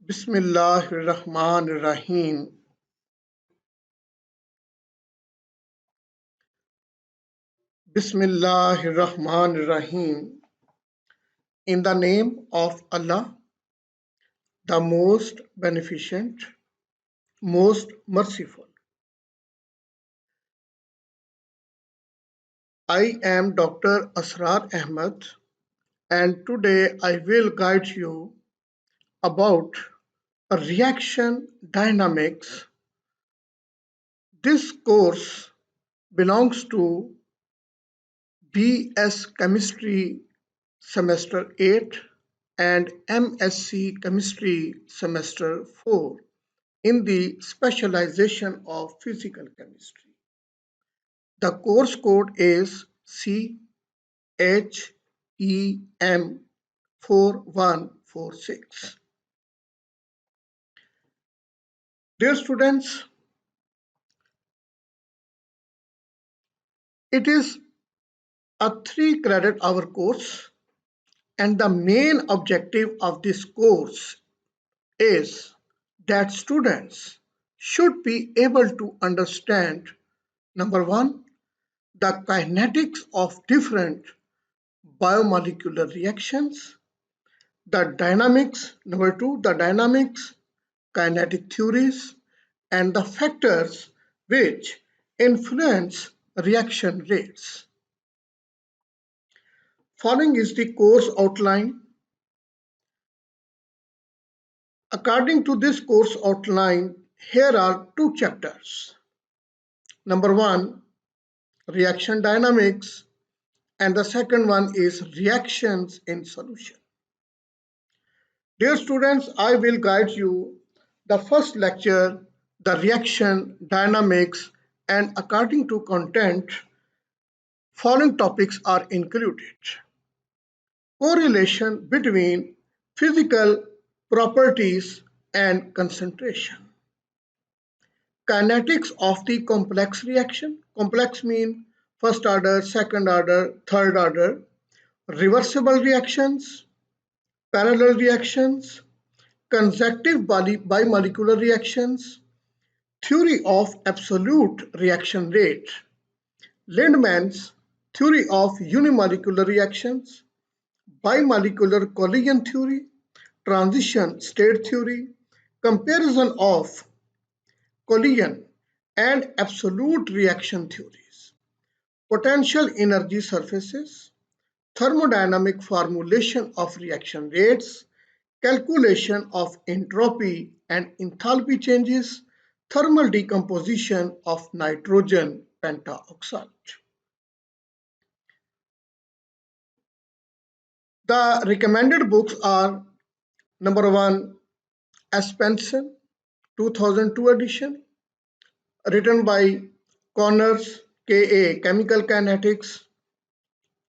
Bismillahirrahmanirrahim. Bismillahirrahmanirrahim. In the name of Allah, the most beneficent, most merciful. I am Dr. Asrar Ahmed, and today I will guide you about reaction dynamics. This course belongs to BS Chemistry Semester 8 and MSc Chemistry Semester 4 in the specialization of physical chemistry. The course code is CHEM 4146. Dear students, it is a 3 credit hour course, and the main objective of this course is that students should be able to understand number one, the kinetics of different biomolecular reactions, the dynamics, number two, the dynamics, kinetic theories, and the factors which influence reaction rates. Following is the course outline. According to this course outline, here are 2 chapters. Number one, reaction dynamics, and the second one is reactions in solution. Dear students, I will guide you the first lecture, the reaction dynamics, and according to content, following topics are included. Correlation between physical properties and concentration. Kinetics of the complex reaction. Complex mean first order, second order, third order. Reversible reactions, parallel reactions, consecutive bimolecular reactions, theory of absolute reaction rate, Lindman's theory of unimolecular reactions, bimolecular collision theory, transition state theory, comparison of collision and absolute reaction theories, potential energy surfaces, thermodynamic formulation of reaction rates, calculation of entropy and enthalpy changes, thermal decomposition of nitrogen pentaoxide. The recommended books are number one, Aspenson, 2002 edition, written by Connors, K.A., Chemical Kinetics.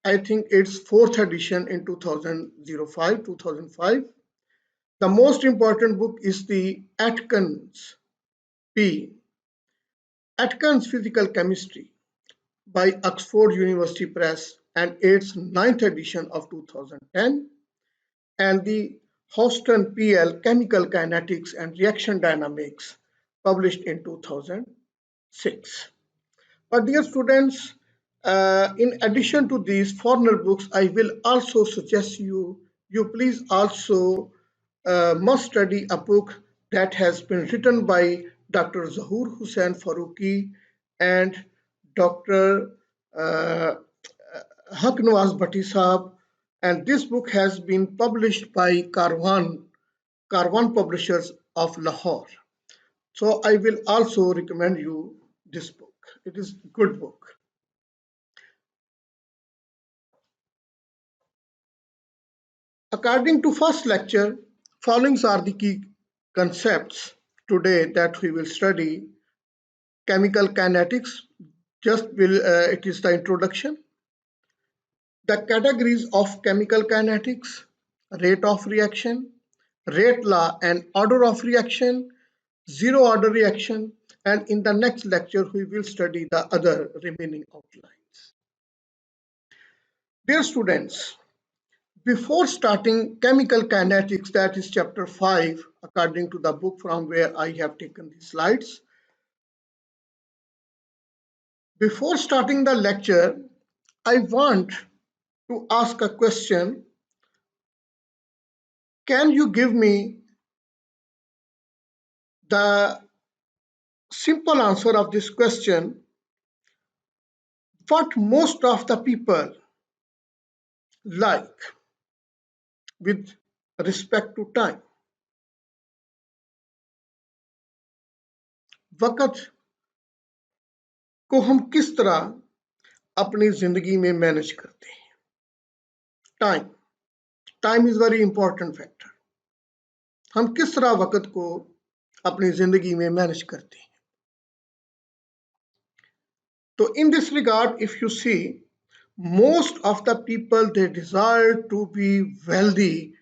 I think it's 4th edition in 2005. The most important book is the Atkins, P. Atkins Physical Chemistry by Oxford University Press, and its 9th edition of 2010, and the Houston P.L. Chemical Kinetics and Reaction Dynamics, published in 2006. But dear students, in addition to these foreigner books, I will also suggest you please also must study a book that has been written by Dr. Zahur Hussain Farooqi and Dr. Haq Nawaz Bhatti Sahab, and this book has been published by Karwan Publishers of Lahore. So I will also recommend you this book. It is a good book. According to first lecture, following are the key concepts today that we will study. Chemical kinetics, it is the introduction. The categories of chemical kinetics, rate of reaction, rate law and order of reaction, zero order reaction, and in the next lecture we will study the other remaining outlines. Dear students, Before starting chemical kinetics, that is chapter 5, according to the book from where I have taken these slides. Before starting the lecture, I want to ask a question. Can you give me the simple answer of this question? What most of the people like with respect to time? वक़्त को हम किस तरह अपनी जिंदगी में manage करते हैं? Time is very important factor. हम किस तरह वक़्त को अपनी जिंदगी में मैनेज करते हैं? तो in this regard, if you see, most of the people, they desire to be wealthy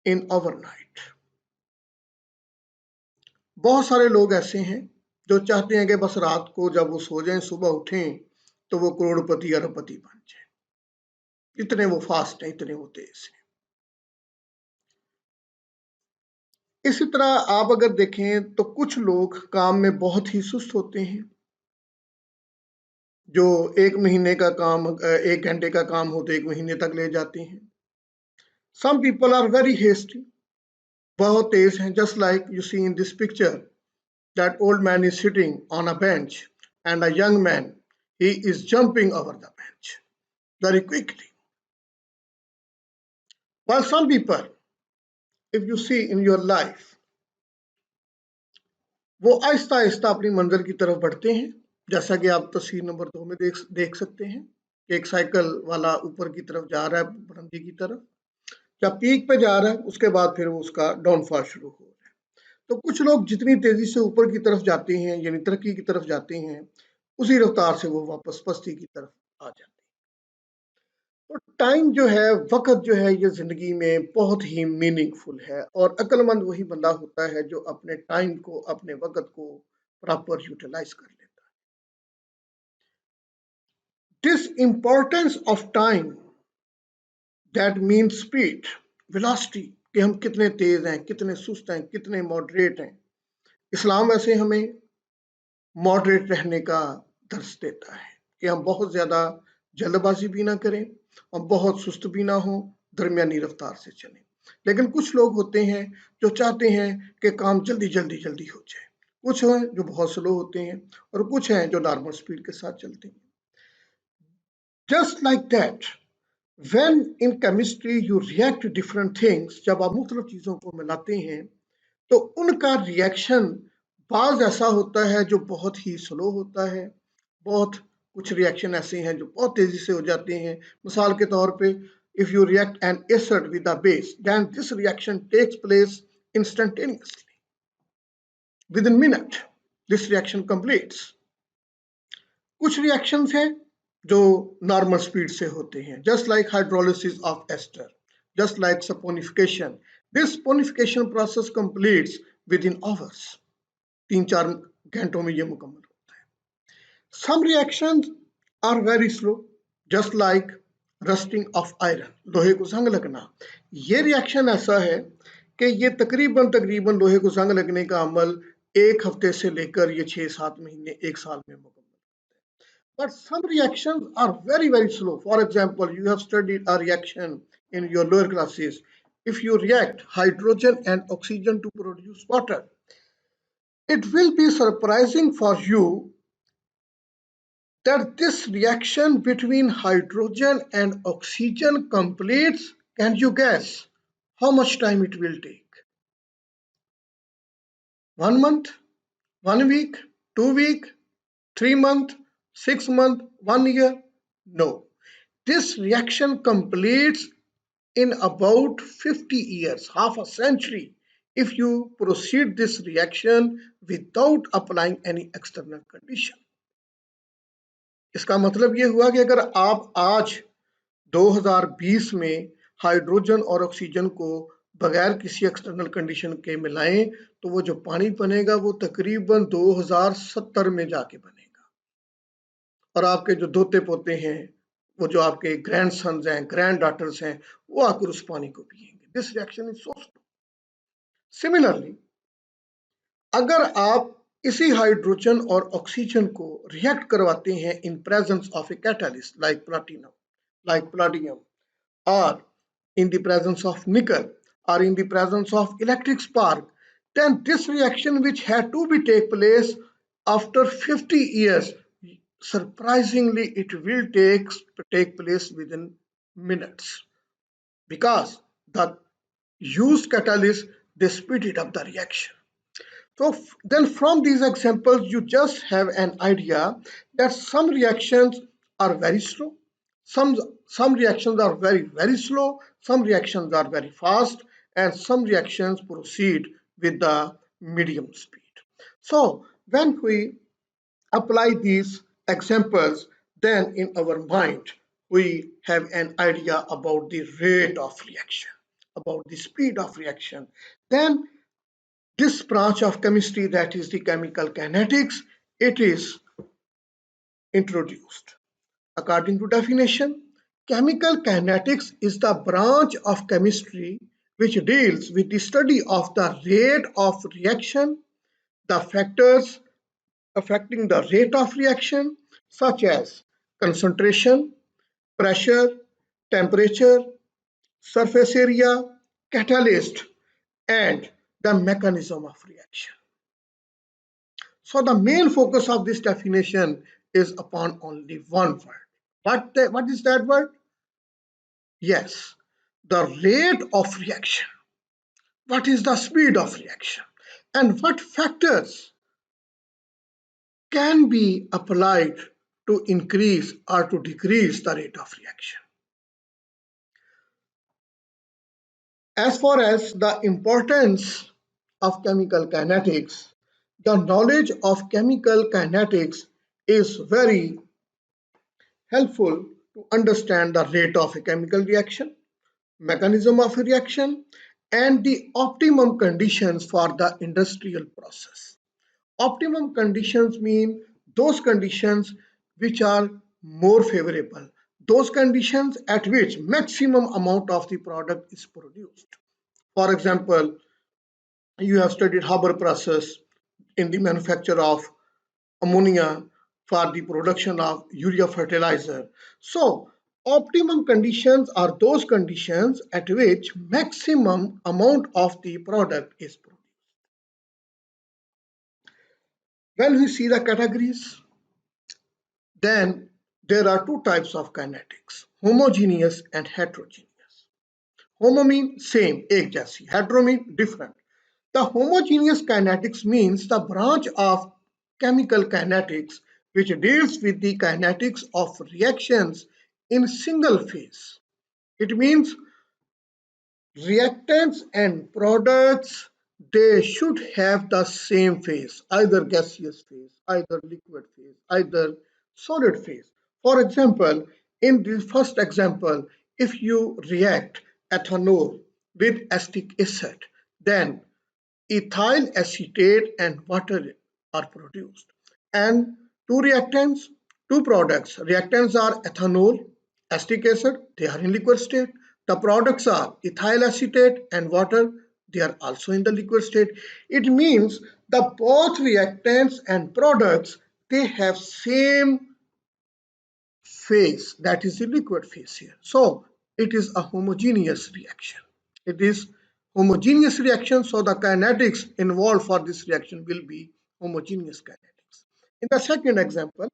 in overnight. बहुत सारे लोग ऐसे हैं जो चाहते हैं कि बस रात को जब वो सो जाएं, सुबह उठें तो वो करोड़पति अरबपति बन जाए। इतने वो फास्ट हैं, इतने वो तेज हैं। इसी तरह आप अगर देखें तो कुछ लोग काम में बहुत ही सुस्त होते हैं। जो 1 महीने का काम 1 घंटे का काम हो तो 1 महीने तक ले जाते हैं। Some people are very hasty, बहुत तेज हैं। Just like you see in this picture, that old man is sitting on a bench and a young man, he is jumping over the bench very quickly. While some people, if you see in your life, वो आहिस्ता आहिस्ता अपनी मंजिल की तरफ बढ़ते हैं। जैसा कि आप तस्वीर नंबर 2 में देख सकते हैं कि एक साइकिल वाला ऊपर की तरफ जा रहा है, बुलंदी की तरफ। जब पीक पे जा रहा है उसके बाद फिर वो उसका डाउनफॉल शुरू हो रहा है। तो कुछ लोग जितनी तेजी से ऊपर की तरफ जाते हैं, यानी तरक्की की तरफ जाते हैं, उसी रफ्तार से वो वापस पस्ती की तरफ आ जाते हैं। तो टाइम जो है, वक्त जो है, ये जिंदगी में बहुत ही मीनिंगफुल है और अक्लमंद वही बंदा होता है जो अपने टाइम को, अपने वक्त को प्रॉपर यूटिलाइज कर लेता है। This importance of time, that means speed, velocity, कि हम कितने तेज हैं, कितने सुस्त हैं, कितने मॉडरेट हैं। इस्लाम वैसे हमें मॉडरेट रहने का दर्स देता है कि हम बहुत ज्यादा जल्दबाजी भी ना करें और बहुत सुस्त भी ना हो, दरमियानी रफ्तार से चलें। लेकिन कुछ लोग होते हैं जो चाहते हैं कि काम जल्दी जल्दी जल्दी हो जाए। कुछ हैं जो बहुत स्लो होते हैं और कुछ हैं जो नॉर्मल स्पीड के साथ चलते हैं। Just like that, when in chemistry you react to different things, जब आप मुख्तलिफ चीजों को मिलाते हैं तो उनका रिएक्शन बाज ऐसा होता है जो बहुत ही स्लो होता है, बहुत कुछ रिएक्शन ऐसे हैं जो बहुत तेजी से हो जाते हैं। मिसाल के तौर पे, if you react an acid with a base, then this reaction takes place instantaneously. Within minute, this reaction completes. कुछ रिएक्शंस हैं जो नॉर्मल स्पीड से होते हैं, just like hydrolysis of ester, just like saponification. This saponification process completes within hours, 3-4 घंटों में ये मुकम्मल होता है। Some reactions are very slow, just like rusting of iron, लोहे को जंग लगना। ये रिएक्शन ऐसा है कि ये तकरीबन लोहे को जंग लगने का अमल 1 हफ्ते से लेकर ये 6-7 महीने, 1 साल में मुकम्मल। But some reactions are very, very slow. For example, you have studied a reaction in your lower classes. If you react hydrogen and oxygen to produce water, it will be surprising for you that this reaction between hydrogen and oxygen completes. Can you guess how much time it will take? 1 month, 1 week, 2 weeks, 3 months, 6 months, 1 year? No. This reaction completes in about 50 years, half a century, if you proceed this reaction without applying any external condition. इसका मतलब ये हुआ कि अगर आप आज 2020 में hydrogen और ऑक्सीजन को बगैर किसी एक्सटर्नल कंडीशन के मिलाएं तो वो जो पानी बनेगा वो तकरीबन 2070 में जाके बनेगा। और आपके जो दोते पोते हैं वो जो आपके ग्रैंड सन्स हैं, ग्रैंड डॉटर्स हैं, वो आकर उस पानी को पिएंगे। This reaction is so slow. Similarly, अगर आप इसी हाइड्रोजन और ऑक्सीजन को रिएक्ट करवाते हैं in presence of a catalyst like platinum, or in the presence of nickel, or in the presence of electric spark, then this reaction, which had to be take place after 50 years, surprisingly it will take place within minutes, because the used catalyst, they speeded up the reaction. So then from these examples, you just have an idea that some reactions are very slow, some, some reactions are very slow, some reactions are very fast, and some reactions proceed with the medium speed. So when we apply these examples, then in our mind, we have an idea about the rate of reaction, about the speed of reaction. Then this branch of chemistry, that is the chemical kinetics, it is introduced. According to definition, chemical kinetics is the branch of chemistry which deals with the study of the rate of reaction, the factors affecting the rate of reaction, such as concentration, pressure, temperature, surface area, catalyst, and the mechanism of reaction. So the main focus of this definition is upon only one word. What is that word? Yes, the rate of reaction. What is the speed of reaction? And what factors can be applied to increase or to decrease the rate of reaction? As far as the importance of chemical kinetics, the knowledge of chemical kinetics is very helpful to understand the rate of a chemical reaction, mechanism of a reaction, and the optimum conditions for the industrial process. Optimum conditions mean those conditions which are more favorable, those conditions at which maximum amount of the product is produced. For example, you have studied Haber process in the manufacture of ammonia for the production of urea fertilizer. So optimum conditions are those conditions at which maximum amount of the product is produced. When we see the categories, then there are two types of kinetics, homogeneous and heterogeneous. Homo means same, एक जैसी, hetero means different. The homogeneous kinetics means the branch of chemical kinetics which deals with the kinetics of reactions in single phase. It means reactants and products, they should have the same phase, either gaseous phase, either liquid phase, either solid phase. For example, in the first example, if you react ethanol with acetic acid, then ethyl acetate and water are produced. And two reactants, two products. Reactants are ethanol, acetic acid, they are in liquid state. The products are ethyl acetate and water, they are also in the liquid state. It means the both reactants and products, they have same phase, that is the liquid phase here. So it is a homogeneous reaction. It is homogeneous reaction, so the kinetics involved for this reaction will be homogeneous kinetics. In the second example,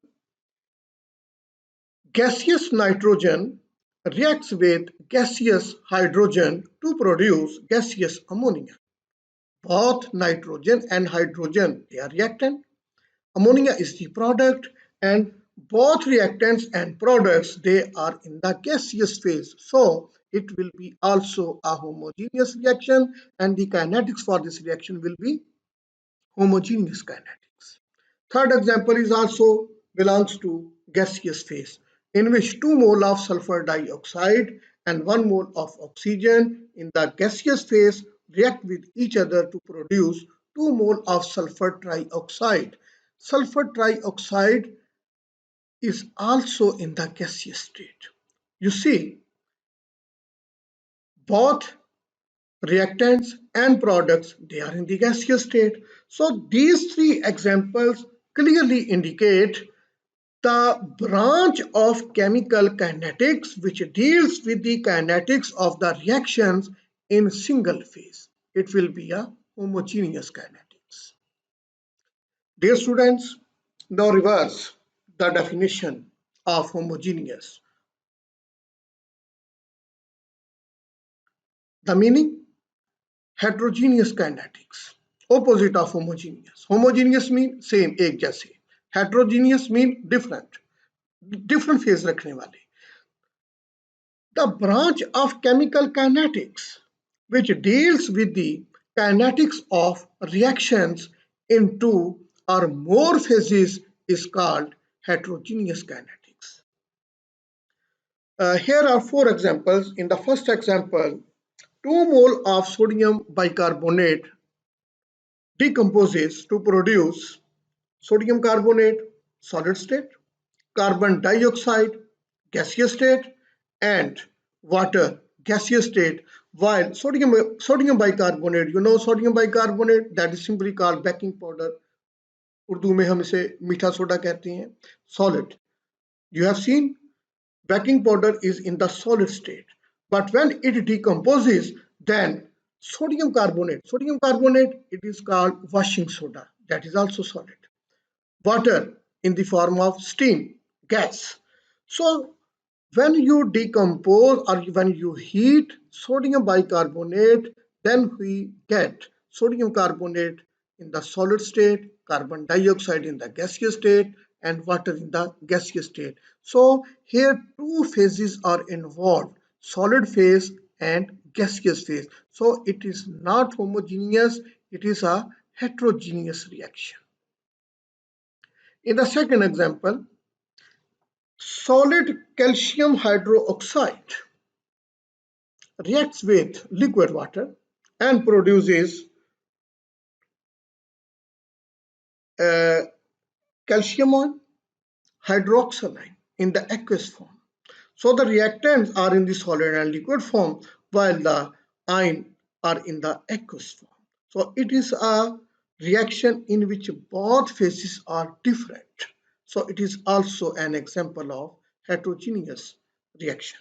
gaseous nitrogen reacts with gaseous hydrogen to produce gaseous ammonia. Both nitrogen and hydrogen, they are reactant. Ammonia is the product, and both reactants and products, they are in the gaseous phase. So it will be also a homogeneous reaction, and the kinetics for this reaction will be homogeneous kinetics. Third example is also belongs to gaseous phase, in which 2 mole of sulfur dioxide and 1 mole of oxygen in the gaseous phase react with each other to produce 2 mole of sulfur trioxide. Sulfur trioxide is also in the gaseous state. You see, both reactants and products, they are in the gaseous state. So these three examples clearly indicate the branch of chemical kinetics which deals with the kinetics of the reactions in single phase. It will be a homogeneous kinetics. Dear students, now reverse the definition of homogeneous. The meaning, heterogeneous kinetics, opposite of homogeneous. Homogeneous mean same, एक जैसे. Heterogeneous mean different, different phase रखने वाले. The branch of chemical kinetics which deals with the kinetics of reactions in two or more phases is called heterogeneous kinetics. Here are four examples. In the first example, 2 mole of sodium bicarbonate decomposes to produce sodium carbonate solid state, carbon dioxide gaseous state, and water gaseous state, while sodium bicarbonate, you know sodium bicarbonate, that is simply called baking powder. Urdu में हम इसे मीठा soda कहते हैं. Solid. You have seen baking powder is in the solid state, but when it decomposes, then sodium carbonate, it is called washing soda, that is also solid. Water in the form of steam, gas. So when you decompose or when you heat sodium bicarbonate, then we get sodium carbonate in the solid state, carbon dioxide in the gaseous state, and water in the gaseous state. So here two phases are involved, solid phase and gaseous phase. So it is not homogeneous, it is a heterogeneous reaction. In the second example, solid calcium hydroxide reacts with liquid water and produces uh, calcium hydroxide in the aqueous form. So the reactants are in the solid and liquid form while the ion are in the aqueous form. So it is a reaction in which both phases are different. So it is also an example of heterogeneous reaction.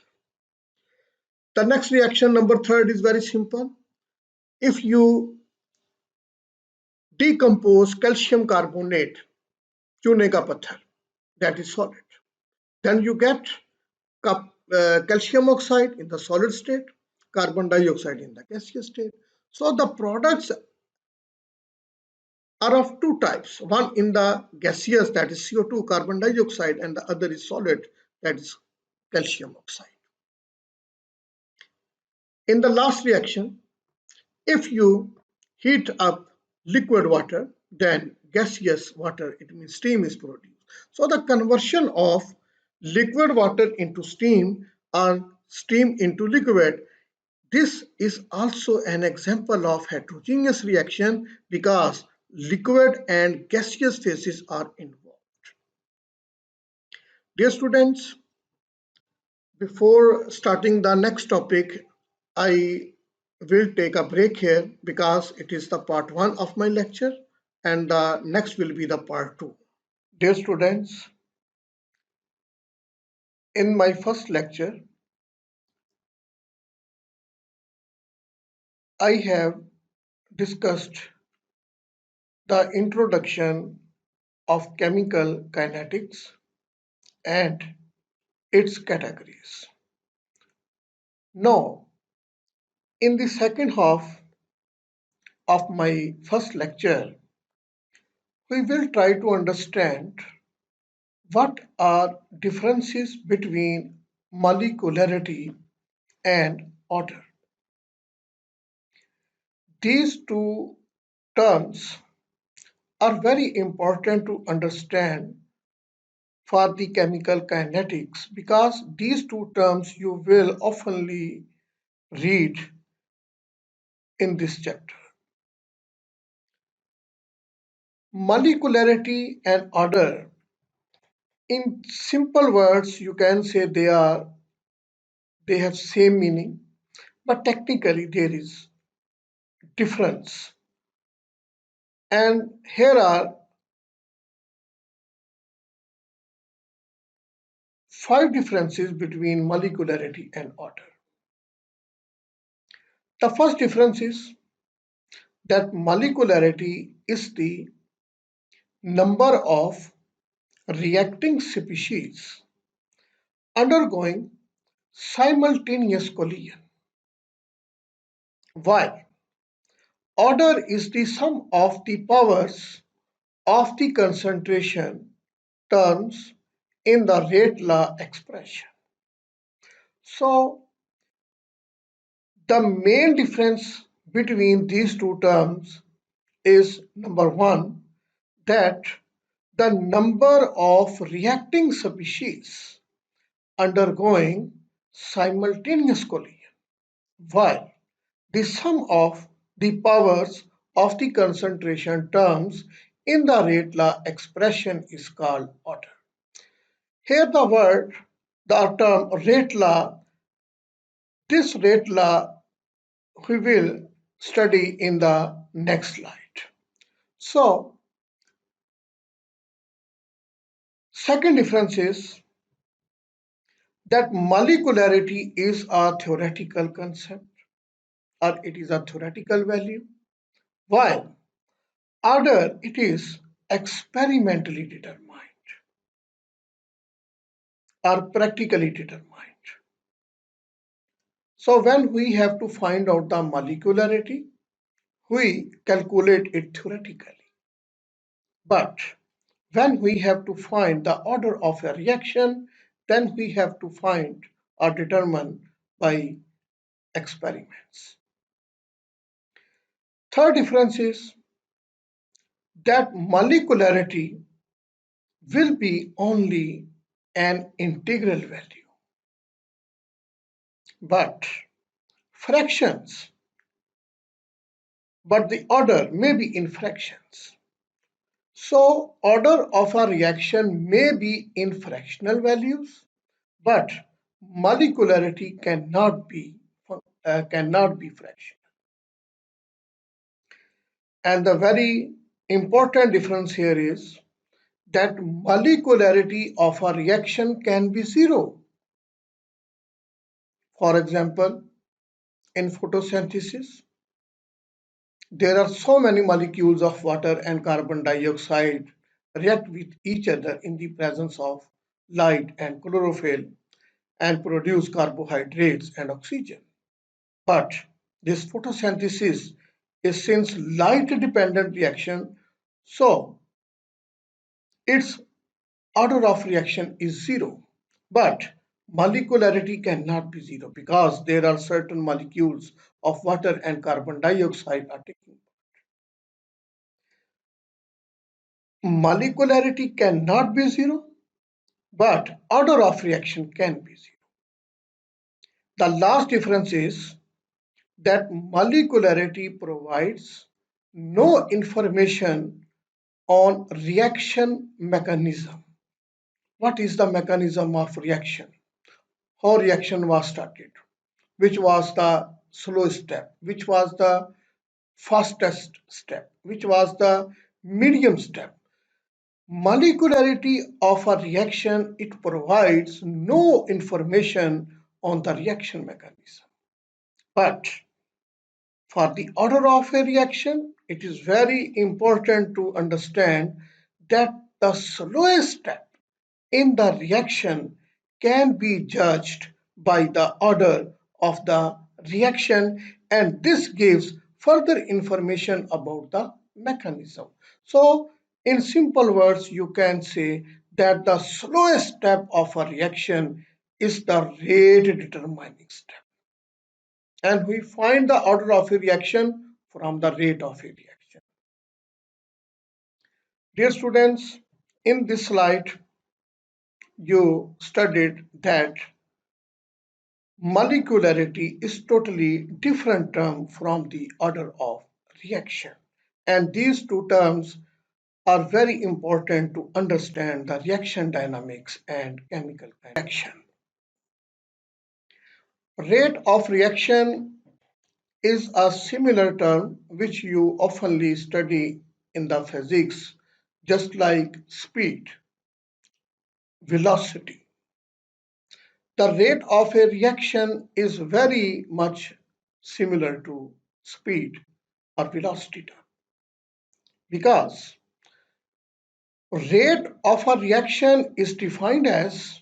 The next reaction, number third, is very simple. If you decompose calcium carbonate, चूने का पत्थर, that is solid, then you get calcium oxide in the solid state, carbon dioxide in the gaseous state. So the products are of two types. One in the gaseous, that is CO2, carbon dioxide, and the other is solid, that is calcium oxide. In the last reaction, if you heat up liquid water, then gaseous water, it means steam, is produced. So the conversion of liquid water into steam or steam into liquid, this is also an example of heterogeneous reaction because liquid and gaseous phases are involved. Dear students, before starting the next topic, I will take a break here because it is the part 1 of my lecture and the next will be the part 2. Dear students, in my first lecture, I have discussed the introduction of chemical kinetics and its categories. Now, in the second half of my first lecture, we will try to understand what are differences between molecularity and order. These two terms are very important to understand for the chemical kinetics because these two terms you will oftenly read in this chapter. Molecularity and order, in simple words, you can say they are they have same meaning, but technically there is difference. And here are 5 differences between molecularity and order. The first difference is that molecularity is the number of reacting species undergoing simultaneous collision, while order is the sum of the powers of the concentration terms in the rate law expression. So the main difference between these two terms is number one, that the number of reacting species undergoing simultaneous collision, while the sum of the powers of the concentration terms in the rate law expression is called order. Here the term rate law, this rate law we will study in the next slide. So, second difference is that molecularity is a theoretical concept, or it is a theoretical value, while order it is experimentally determined or practically determined. So when we have to find out the molecularity, we calculate it theoretically. But when we have to find the order of a reaction, then we have to find or determine by experiments. Third difference is that molecularity will be only an integral value, but fractions, but the order may be in fractions. So order of a reaction may be in fractional values, but molecularity cannot be fractional. And the very important difference here is that molecularity of a reaction can be zero. For example, in photosynthesis, there are so many molecules of water and carbon dioxide react with each other in the presence of light and chlorophyll and produce carbohydrates and oxygen. But this photosynthesis is since light dependent reaction, so its order of reaction is zero. But molecularity cannot be zero because there are certain molecules of water and carbon dioxide are taking. Molecularity cannot be zero, but order of reaction can be zero. The last difference is that molecularity provides no information on reaction mechanism. What is the mechanism of reaction? How reaction was started? Which was the slow step? Which was the fastest step? Which was the medium step? Molecularity of a reaction, it provides no information on the reaction mechanism. But for the order of a reaction, it is very important to understand that the slowest step in the reaction can be judged by the order of the reaction, and this gives further information about the mechanism. So in simple words, you can say that the slowest step of a reaction is the rate determining step, and we find the order of a reaction from the rate of a reaction. Dear students, in this slide you studied that molecularity is totally different term from the order of reaction, and these two terms are very important to understand the reaction dynamics and chemical reaction. Rate of reaction is a similar term which you oftenly study in the physics, just like speed, velocity. The rate of a reaction is very much similar to speed or velocity term because rate of a reaction is defined as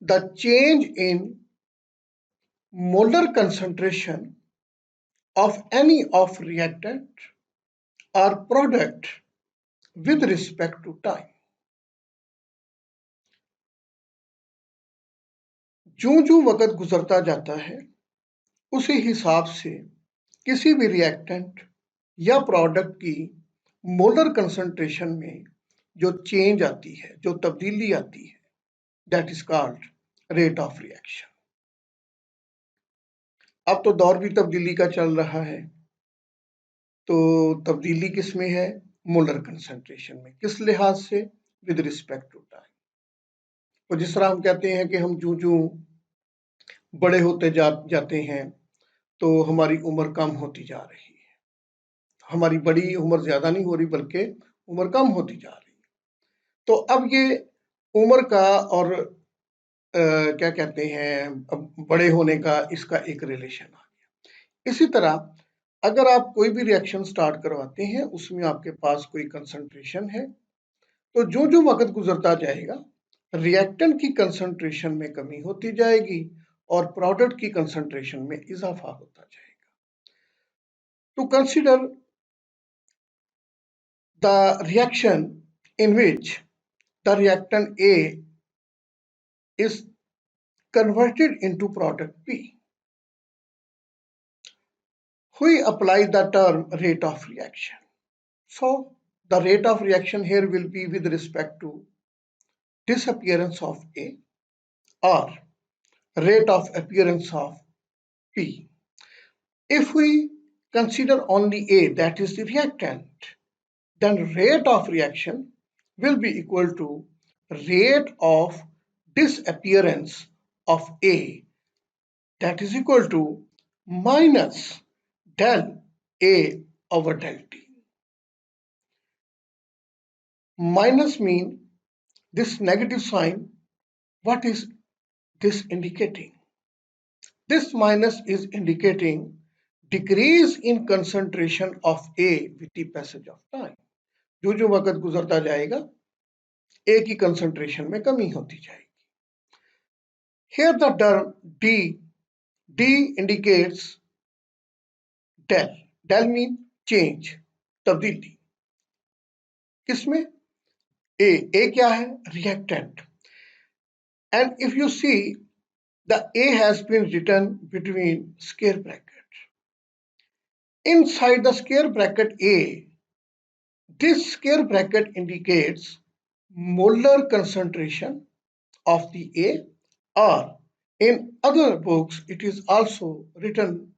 the change in molar concentration of any of reactant or product with respect to time. जो जो वक्त गुजरता जाता है उसी हिसाब से किसी भी रिएक्टेंट या प्रोडक्ट की मोलर कंसंट्रेशन में जो चेंज आती है, जो तब्दीली आती है, that is called rate of reaction. अब तो दौर भी तब्दीली का चल रहा है, तो तब्दीली किस में है? मोलर कंसंट्रेशन में। किस लिहाज से? With respect to time. तो जिस तरह हम कहते हैं कि हम जो जो बड़े होते जाते हैं तो हमारी उम्र कम होती जा रही है। हमारी बड़ी उम्र ज्यादा नहीं हो रही बल्कि उम्र कम होती जा रही है। तो अब ये उम्र का और क्या कहते हैं अब बड़े होने का इसका एक रिलेशन आ गया। इसी तरह अगर आप कोई भी रिएक्शन स्टार्ट करवाते हैं उसमें आपके पास कोई कंसंट्रेशन है, तो जो जो वक्त गुजरता जाएगा रिएक्टेंट की कंसंट्रेशन में कमी होती जाएगी और प्रोडक्ट की कंसंट्रेशन में इजाफा होता जाएगा। To consider the reaction in which the reactant A is converted into product B, we apply the term rate of reaction. So the rate of reaction here will be with respect to disappearance of A or rate of appearance of B. If we consider only A, that is the reactant, then rate of reaction will be equal to rate of disappearance of A, that is equal to minus del A over del T. Minus mean this negative sign, what is this indicating? This minus is indicating decrease in concentration of A with the passage of time. जो जो वक्त गुजरता जाएगा A की concentration में कमी होती जाएगी। Here the term D indicates del. Del mean change, तब्दीली। किसमें? A क्या है? Reactant. And if you see, the A has been written between square bracket. Inside the square bracket A, this square bracket indicates molar concentration of the A, or in other books it is also written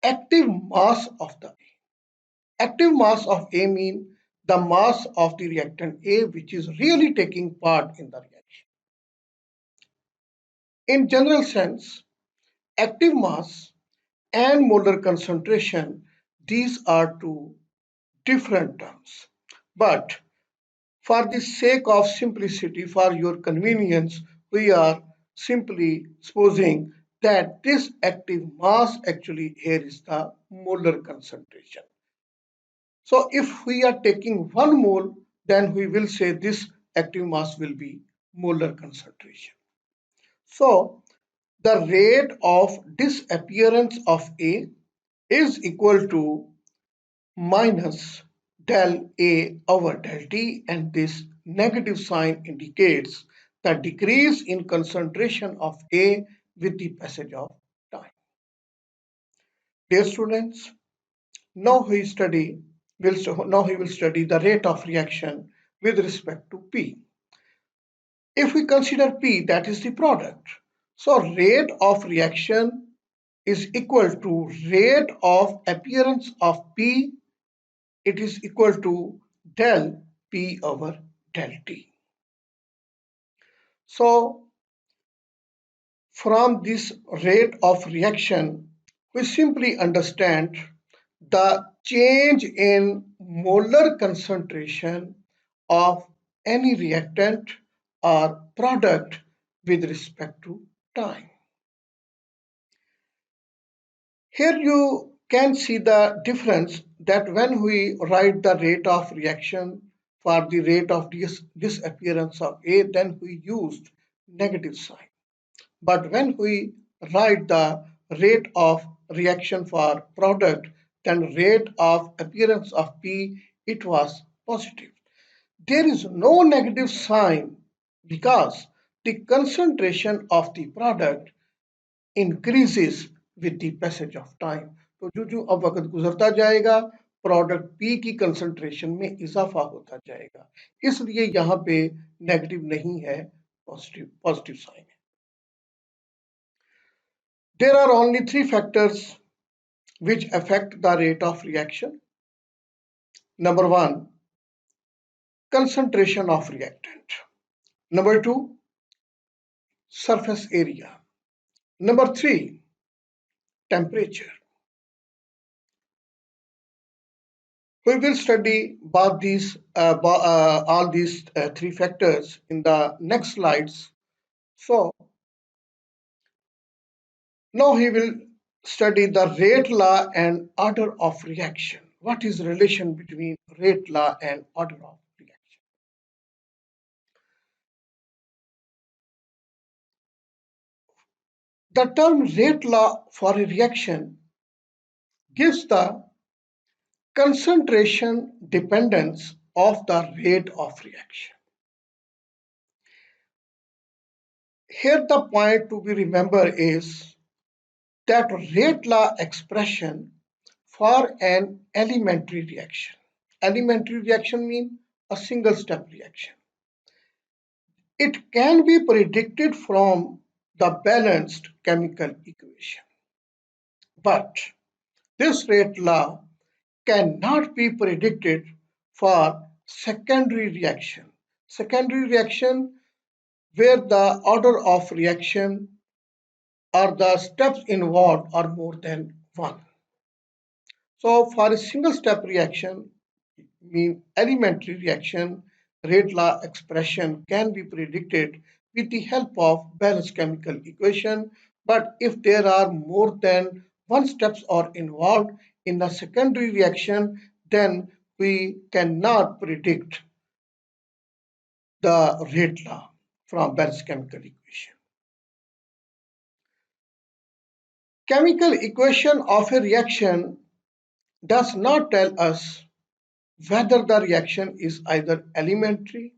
active mass of the A. Active mass of A means the mass of the reactant A which is really taking part in the reaction. In general sense, active mass and molar concentration, these are two different terms. But for the sake of simplicity, for your convenience, we are simply supposing that this active mass actually here is the molar concentration. So if we are taking 1 mole, then we will say this active mass will be molar concentration. So the rate of disappearance of A is equal to minus del A over del T, and this negative sign indicates the decrease in concentration of A with the passage of time. Dear students, now we will study the rate of reaction with respect to P. If we consider P, that is the product, so rate of reaction is equal to rate of appearance of P, it is equal to del P over del T. So From this rate of reaction, we simply understand the change in molar concentration of any reactant or product with respect to time. Here you can see the difference that when we write the rate of reaction for the rate of disappearance of A, then we used negative sign. But when we write the rate of reaction for product, then rate of appearance of P, it was positive. There is no negative sign because the concentration of the product increases with the passage of time. तो जो अब वक्त गुजरता जाएगा product P की concentration में इजाफा होता जाएगा, इसलिए यहाँ पे नेगेटिव नहीं है, पॉजिटिव पॉजिटिव साइन है. There are only three factors which affect the rate of reaction. Number one, concentration of reactant. Number two, surface area. Number three, temperature. We will study all these three factors in the next slides. So now he will study the rate law and order of reaction. What is the relation between rate law and order of reaction? The term rate law for a reaction gives the concentration dependence of the rate of reaction. Here the point to be remembered is that rate law expression for an elementary reaction. Elementary reaction means a single step reaction. It can be predicted from the balanced chemical equation. But this rate law cannot be predicted for secondary reaction. Secondary reaction where the order of reaction or the steps involved are more than one. So for a single step reaction, mean elementary reaction, rate law expression can be predicted with the help of balanced chemical equation. But if there are more than one steps are involved in the secondary reaction, then we cannot predict the rate law from balanced chemical equation. Chemical equation of a reaction does not tell us whether the reaction is either elementary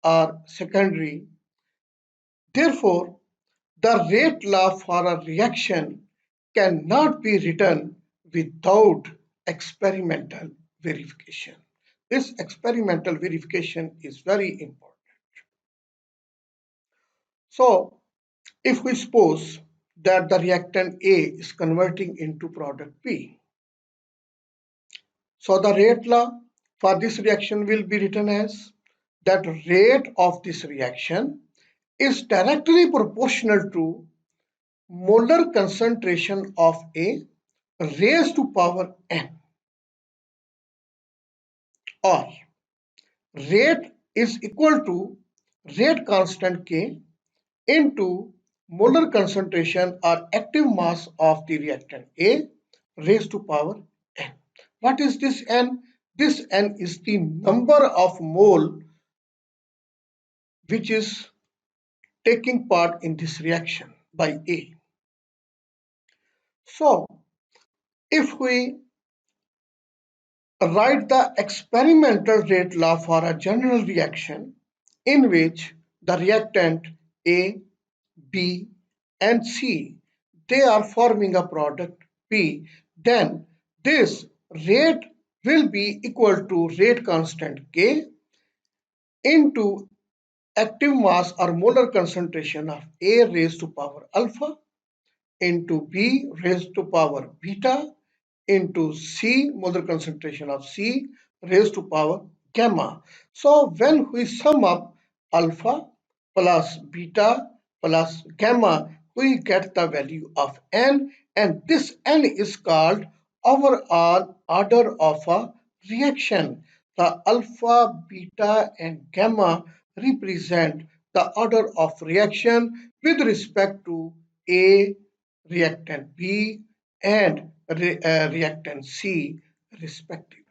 or secondary. Therefore, the rate law for a reaction cannot be written without experimental verification. This experimental verification is very important. So, if we suppose that the reactant A is converting into product B, so the rate law for this reaction will be written as that rate of this reaction is directly proportional to molar concentration of A raised to power n, or rate is equal to rate constant K into molar concentration or active mass of the reactant A raised to power n. What is this n? This n is the number of mole which is taking part in this reaction by A. So, if we write the experimental rate law for a general reaction in which the reactant A, B, and C, they are forming a product P, then this rate will be equal to rate constant K into active mass or molar concentration of A raised to power alpha into B raised to power beta into C, molar concentration of C raised to power gamma. So when we sum up alpha plus beta plus gamma, we get the value of n, and this n is called overall order of a reaction. The alpha, beta, and gamma represent the order of reaction with respect to A, reactant B, and reactant C, respectively.